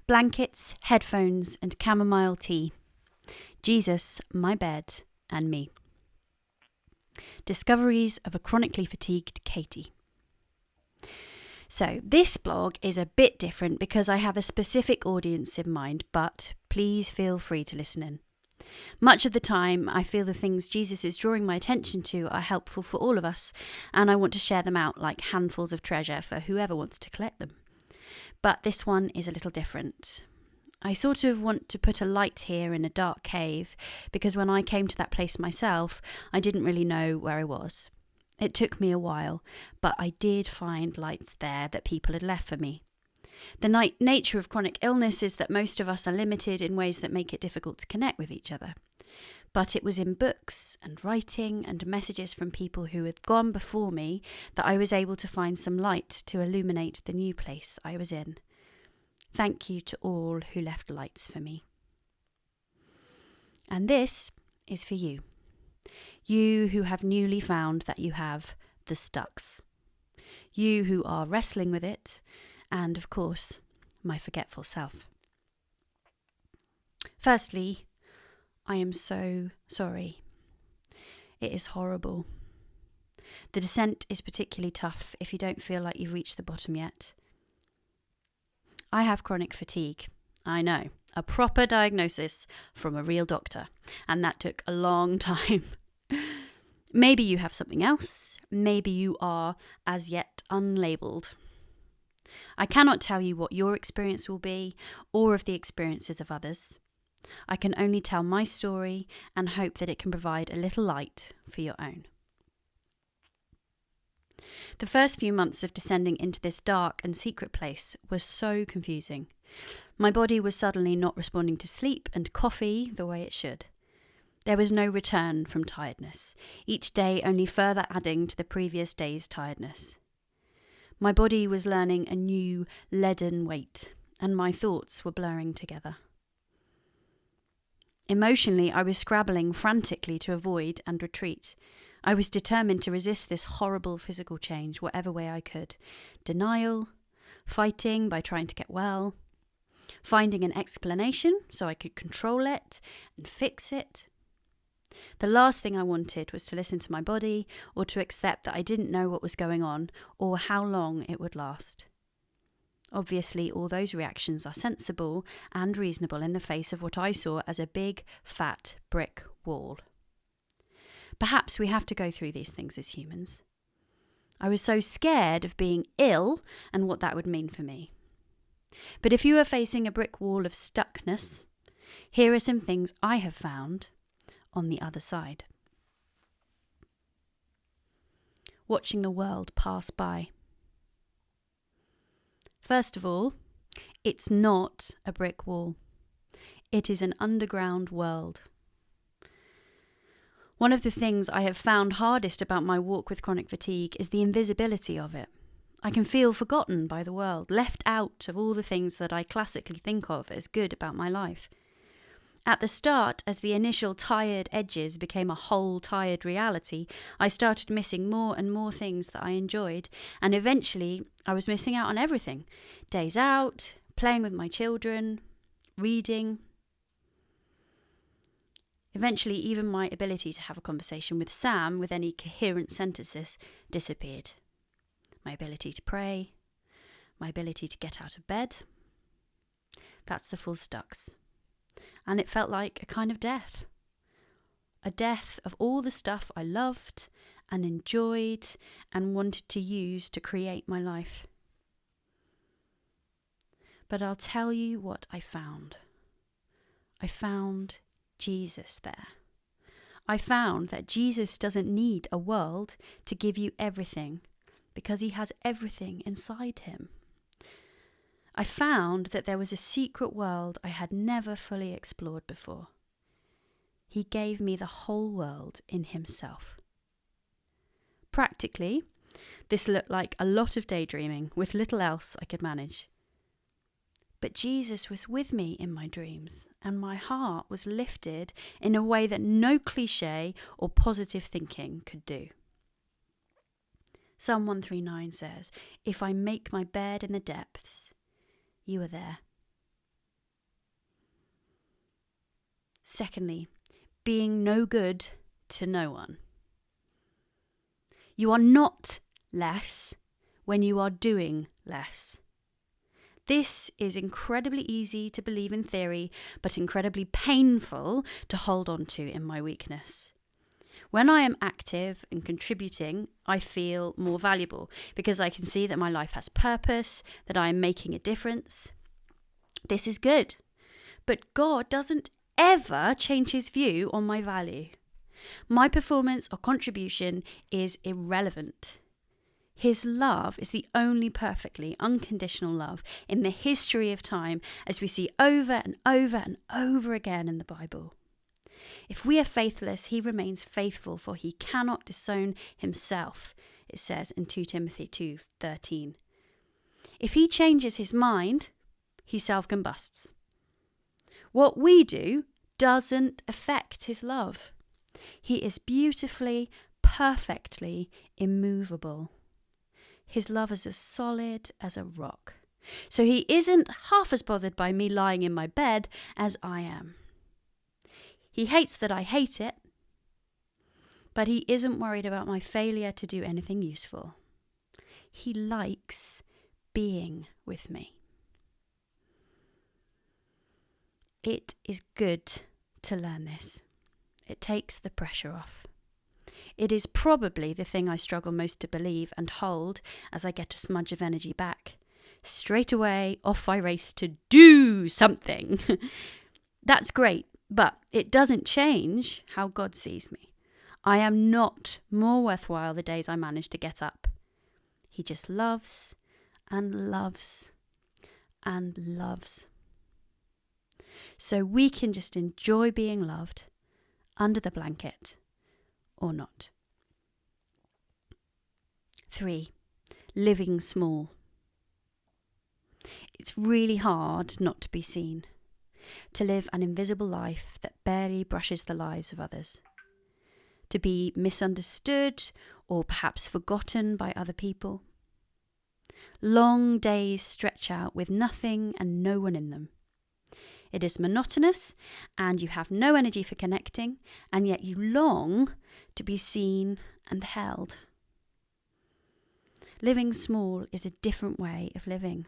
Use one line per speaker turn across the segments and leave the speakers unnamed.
Blankets, headphones, and chamomile tea. Jesus, my bed, and me. Discoveries of a chronically fatigued Katy. So this blog is a bit different because I have a specific audience in mind, but please feel free to listen in. Much of the time, I feel the things Jesus is drawing my attention to are helpful for all of us, and I want to share them out like handfuls of treasure for whoever wants to collect them. But this one is a little different. I sort of want to put a light here in a dark cave, because when I came to that place myself, I didn't really know where I was. It took me a while, but I did find lights there that people had left for me. The nature of chronic illness is that most of us are limited in ways that make it difficult to connect with each other. But it was in books and writing and messages from people who had gone before me that I was able to find some light to illuminate the new place I was in. Thank you to all who left lights for me. And this is for you. You who have newly found that you have the stucks. You who are wrestling with it, and of course, my forgetful self. Firstly, I am so sorry. It is horrible. The descent is particularly tough if you don't feel like you've reached the bottom yet. I have chronic fatigue. I know, a proper diagnosis from a real doctor, and that took a long time. Maybe you have something else. Maybe you are as yet unlabelled. I cannot tell you what your experience will be or of the experiences of others. I can only tell my story and hope that it can provide a little light for your own. The first few months of descending into this dark and secret place was so confusing. My body was suddenly not responding to sleep and coffee the way it should. There was no return from tiredness, each day only further adding to the previous day's tiredness. My body was learning a new leaden weight, and my thoughts were blurring together. Emotionally, I was scrabbling frantically to avoid and retreat. I was determined to resist this horrible physical change whatever way I could. Denial, fighting by trying to get well, finding an explanation so I could control it and fix it. The last thing I wanted was to listen to my body or to accept that I didn't know what was going on or how long it would last. Obviously, all those reactions are sensible and reasonable in the face of what I saw as a big, fat brick wall. Perhaps we have to go through these things as humans. I was so scared of being ill and what that would mean for me. But if you are facing a brick wall of stuckness, here are some things I have found on the other side. Watching the world pass by. First of all, it's not a brick wall. It is an underground world. One of the things I have found hardest about my walk with chronic fatigue is the invisibility of it. I can feel forgotten by the world, left out of all the things that I classically think of as good about my life. At the start, as the initial tired edges became a whole tired reality, I started missing more and more things that I enjoyed, and eventually I was missing out on everything. Days out, playing with my children, reading. Eventually, even my ability to have a conversation with Sam with any coherent sentences disappeared. My ability to pray, my ability to get out of bed. That's the full stucks. And it felt like a kind of death. A death of all the stuff I loved and enjoyed and wanted to use to create my life. But I'll tell you what I found. I found Jesus there. I found that Jesus doesn't need a world to give you everything because he has everything inside him. I found that there was a secret world I had never fully explored before. He gave me the whole world in himself. Practically, this looked like a lot of daydreaming with little else I could manage. But Jesus was with me in my dreams, and my heart was lifted in a way that no cliche or positive thinking could do. Psalm 139 says, "If I make my bed in the depths, you are there. Secondly, being no good to no one. You are not less when you are doing less. This is incredibly easy to believe in theory, but incredibly painful to hold on to in my weakness. When I am active and contributing, I feel more valuable because I can see that my life has purpose, that I am making a difference. This is good. But God doesn't ever change his view on my value. My performance or contribution is irrelevant. His love is the only perfectly unconditional love in the history of time, as we see over and over and over again in the Bible. If we are faithless, he remains faithful, for he cannot disown himself, it says in 2 Timothy 2:13. If he changes his mind, he self-combusts. What we do doesn't affect his love. He is beautifully, perfectly immovable. His love is as solid as a rock. So he isn't half as bothered by me lying in my bed as I am. He hates that I hate it, but he isn't worried about my failure to do anything useful. He likes being with me. It is good to learn this. It takes the pressure off. It is probably the thing I struggle most to believe and hold as I get a smudge of energy back. Straight away, off I race to do something. That's great, but it doesn't change how God sees me. I am not more worthwhile the days I manage to get up. He just loves and loves and loves. So we can just enjoy being loved under the blanket or not. 3, living small. It's really hard not to be seen, to live an invisible life that barely brushes the lives of others, to be misunderstood or perhaps forgotten by other people. Long days stretch out with nothing and no one in them. It is monotonous and you have no energy for connecting, and yet you long to be seen and held. Living small is a different way of living.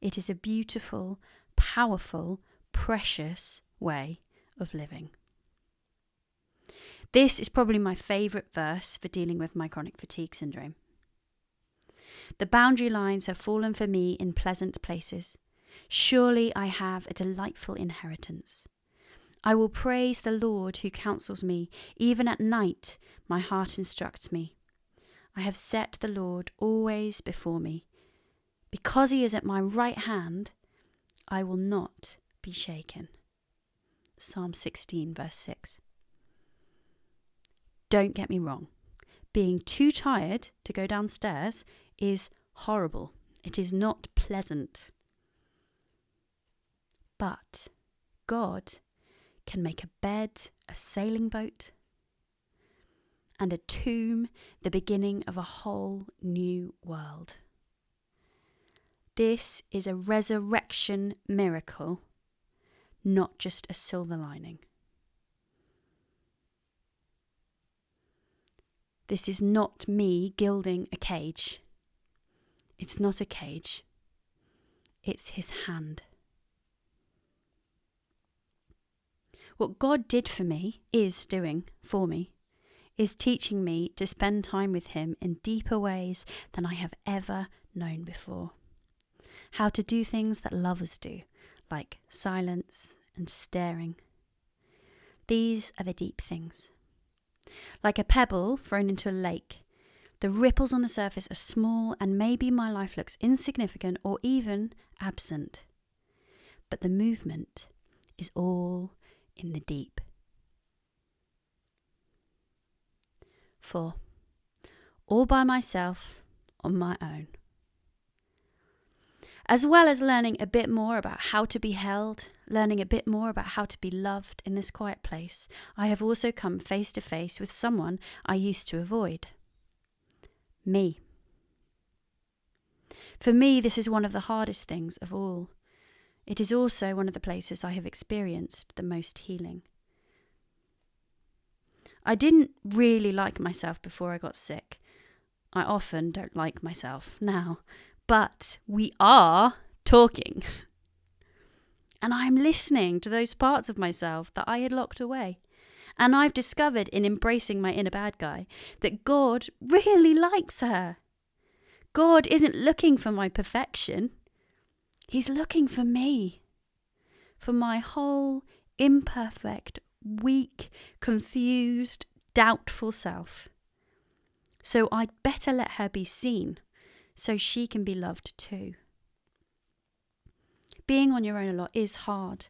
It is a beautiful, powerful, precious way of living. This is probably my favourite verse for dealing with my chronic fatigue syndrome. The boundary lines have fallen for me in pleasant places. Surely I have a delightful inheritance. I will praise the Lord who counsels me. Even at night my heart instructs me. I have set the Lord always before me. Because he is at my right hand, I will not be shaken. Psalm 16, verse 6. Don't get me wrong. Being too tired to go downstairs is horrible. It is not pleasant. But God can make a bed, a sailing boat, and a tomb the beginning of a whole new world. This is a resurrection miracle, not just a silver lining. This is not me gilding a cage. It's not a cage. It's his hand. What God did for me, is doing for me, is teaching me to spend time with him in deeper ways than I have ever known before. How to do things that lovers do, like silence and staring. These are the deep things. Like a pebble thrown into a lake, the ripples on the surface are small and maybe my life looks insignificant or even absent. But the movement is all in the deep. 4, all by myself, on my own. As well as learning a bit more about how to be held, learning a bit more about how to be loved in this quiet place, I have also come face to face with someone I used to avoid. Me. For me, this is one of the hardest things of all. It is also one of the places I have experienced the most healing. I didn't really like myself before I got sick. I often don't like myself now, but we are talking. And I'm listening to those parts of myself that I had locked away. And I've discovered in embracing my inner bad guy that God really likes her. God isn't looking for my perfection. He's looking for me. For my whole imperfect, weak, confused, doubtful self. So I'd better let her be seen so she can be loved too. Being on your own a lot is hard.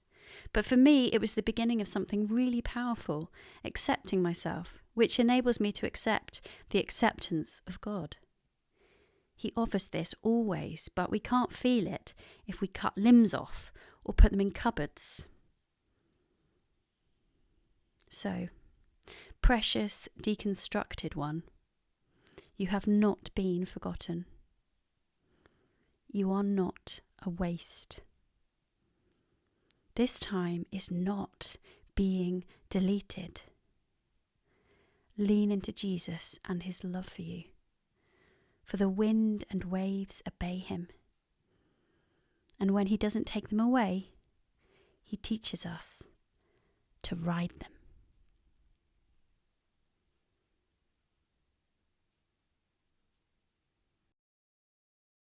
But for me, it was the beginning of something really powerful, accepting myself, which enables me to accept the acceptance of God. He offers this always, but we can't feel it if we cut limbs off or put them in cupboards. So, precious, deconstructed one, you have not been forgotten. You are not a waste. This time is not being deleted. Lean into Jesus and his love for you. For the wind and waves obey him. And when he doesn't take them away, he teaches us to ride them.